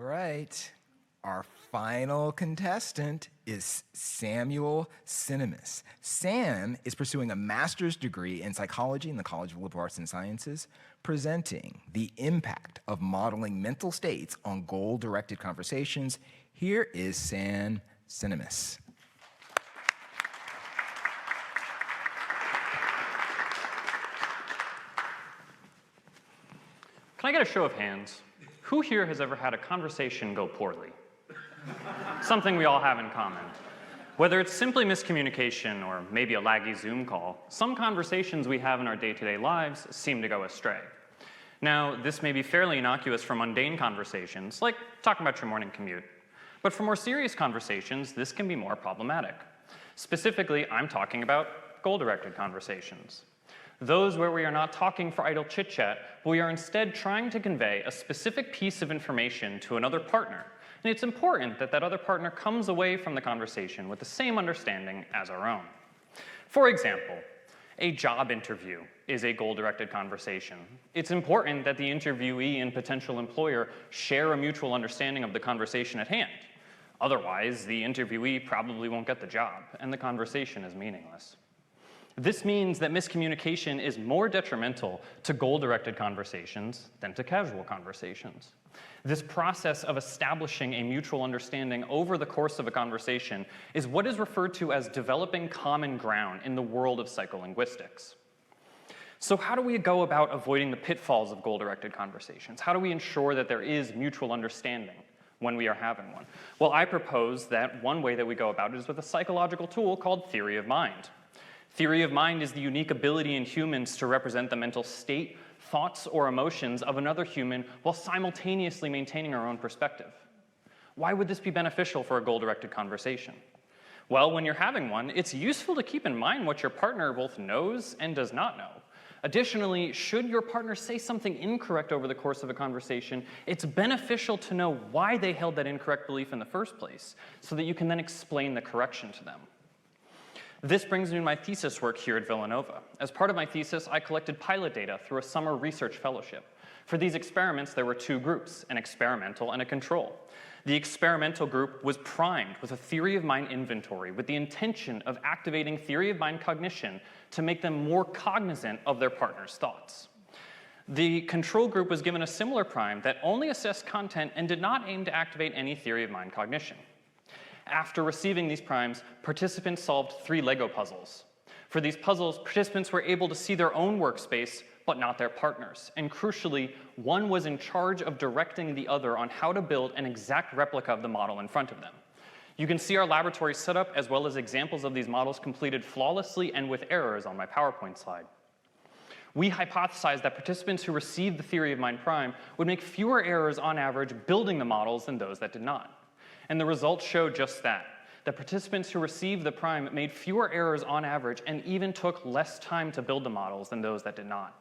right. Our final contestant is Samuel Sinemus. Sam is pursuing a master's degree in psychology in the College of Liberal Arts and Sciences, presenting the impact of modeling mental states on goal-directed conversations. Here is Sam Sinemus. Can I get a show of hands? Who here has ever had a conversation go poorly? Something we all have in common. Whether it's simply miscommunication or maybe a laggy Zoom call, some conversations we have in our day-to-day lives seem to go astray. Now, this may be fairly innocuous for mundane conversations, like talking about your morning commute. But for more serious conversations, this can be more problematic. Specifically, I'm talking about goal-directed conversations. Those where we are not talking for idle chit-chat, but we are instead trying to convey a specific piece of information to another partner. And it's important that that other partner comes away from the conversation with the same understanding as our own. For example, a job interview is a goal-directed conversation. It's important that the interviewee and potential employer share a mutual understanding of the conversation at hand. Otherwise, the interviewee probably won't get the job, and the conversation is meaningless. This means that miscommunication is more detrimental to goal-directed conversations than to casual conversations. This process of establishing a mutual understanding over the course of a conversation is what is referred to as developing common ground in the world of psycholinguistics. So how do we go about avoiding the pitfalls of goal-directed conversations? How do we ensure that there is mutual understanding when we are having one? Well, I propose that one way that we go about it is with a psychological tool called theory of mind. Theory of mind is the unique ability in humans to represent the mental state, thoughts, or emotions of another human while simultaneously maintaining our own perspective. Why would this be beneficial for a goal-directed conversation? Well, when you're having one, it's useful to keep in mind what your partner both knows and does not know. Additionally, should your partner say something incorrect over the course of a conversation, it's beneficial to know why they held that incorrect belief in the first place, so that you can then explain the correction to them. This brings me to my thesis work here at Villanova. As part of my thesis, I collected pilot data through a summer research fellowship. For these experiments, there were two groups, an experimental and a control. The experimental group was primed with a theory of mind inventory with the intention of activating theory of mind cognition to make them more cognizant of their partner's thoughts. The control group was given a similar prime that only assessed content and did not aim to activate any theory of mind cognition. After receiving these primes, participants solved 3 Lego puzzles. For these puzzles, participants were able to see their own workspace, but not their partners. And crucially, one was in charge of directing the other on how to build an exact replica of the model in front of them. You can see our laboratory setup as well as examples of these models completed flawlessly and with errors on my PowerPoint slide. We hypothesized that participants who received the theory of mind prime would make fewer errors on average building the models than those that did not. And the results show just that. The participants who received the prime made fewer errors on average and even took less time to build the models than those that did not.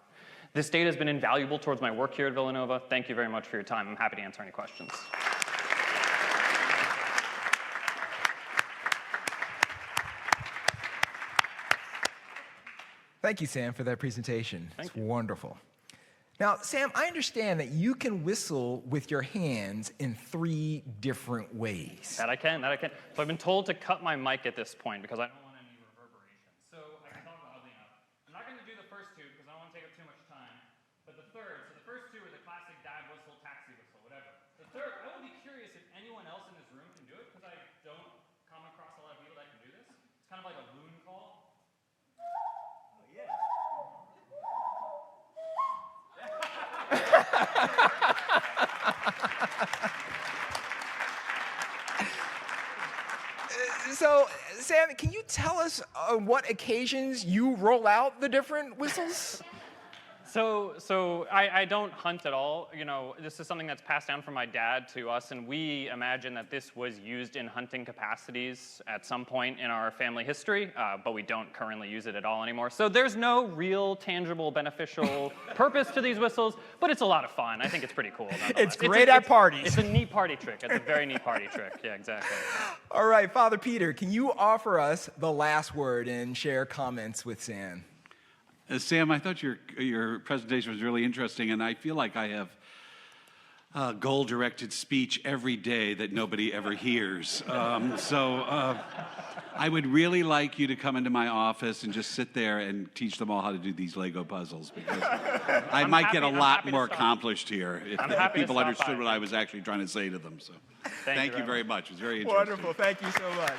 This data has been invaluable towards my work here at Villanova. Thank you very much for your time. I'm happy to answer any questions. Thank you, Sam, for that presentation. Thank you. Wonderful. Now, Sam, I understand that you can whistle with your hands in 3 different ways. That I can. So I've been told to cut my mic at this point because I don't want any reverberation. So I can talk loudly enough. I'm not going to do the first 2 because I don't want to take up too much time. But the first 2 are the classic dad whistle, taxi whistle, whatever. The third, I would be curious if anyone else in this room can do it because I don't come across a lot of people that can do this. It's kind of like a loon call. Oh, yeah. So, Sam, can you tell us on what occasions you roll out the different whistles? So I don't hunt at all. You know, this is something that's passed down from my dad to us, and we imagine that this was used in hunting capacities at some point in our family history, but we don't currently use it at all anymore. So there's no real, tangible, beneficial purpose to these whistles, but it's a lot of fun. I think it's pretty cool. It's great at parties. It's a neat party trick. It's a very neat party trick. Yeah, exactly. All right, Father Peter, can you offer us the last word and share comments with Sam? Sam, I thought your presentation was really interesting, and I feel like I have goal-directed speech every day that nobody ever hears. I would really like you to come into my office and just sit there and teach them all how to do these Lego puzzles, because I might get a lot more accomplished here if people understood what I was actually trying to say to them. So thank you very much. It was very interesting. Wonderful. Thank you so much.